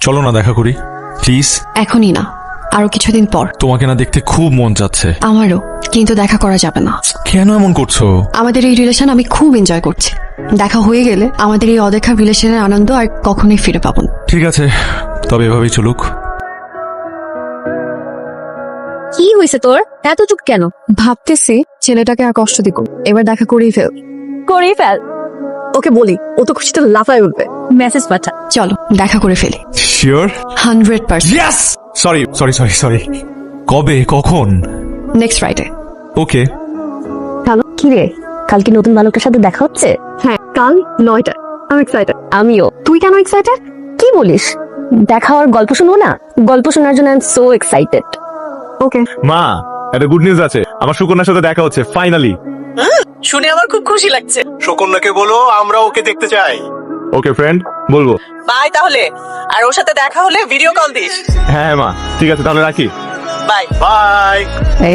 চলো না দেখা করি প্লিজ। এখনই না, আরো কিছুদিন পর। তোমাকে না দেখতে খুব মন যাচ্ছে। আমারও, কিন্তু দেখা করা যাবে না। কেন এমন করছো? আমাদের এই রিলেশন আমি খুব এনজয় করছি। দেখা হয়ে গেলে আমাদের এই অদেখা রিলেশনের আনন্দ আর কখনোই ফিরে পাবো না। ঠিক আছে, তবে এভাবেই চলুক। কি হয়েছে তোর? এত চুপ কেন? ভাবতেছি ছেলেটাকে আর কষ্ট দিব, এবার দেখা করেই ফেল। করেই ফেল। ওকে বলি, ও তো খুশিতে লাফায় উঠবে। মেসেজ পাঠা। চলো দেখা করে ফেলি। Sure? 100%। Yes. Sorry sorry sorry sorry. কবে, কখন? Next Friday. ওকে। হ্যালো, কি রে, কালকে নতুন বালকের সাথে দেখা হচ্ছে? হ্যাঁ, কাল 9টা। আমি এক্সাইটেড। আমিও। তুই কেন এক্সাইটেড? কি বলিস? দেখা হওয়ার গল্প শুনবো না? গল্প শোনার জন্য আই এম সো এক্সাইটেড। ওকে। মা, একটা গুড নিউজ আছে। আমার সুকন্যার সাথে দেখা হচ্ছে ফাইনালি। শুনে আমার খুব খুশি লাগছে। সুকন্যাকে বলো আমরা ওকে দেখতে চাই। ওকে ফ্রেন্ড, বলবো। বাই তাহলে। আর ওর সাথে দেখা হলে ভিডিও কল দিস। হ্যাঁ মা, ঠিক আছে তাহলে রাখি। বাই। বাই।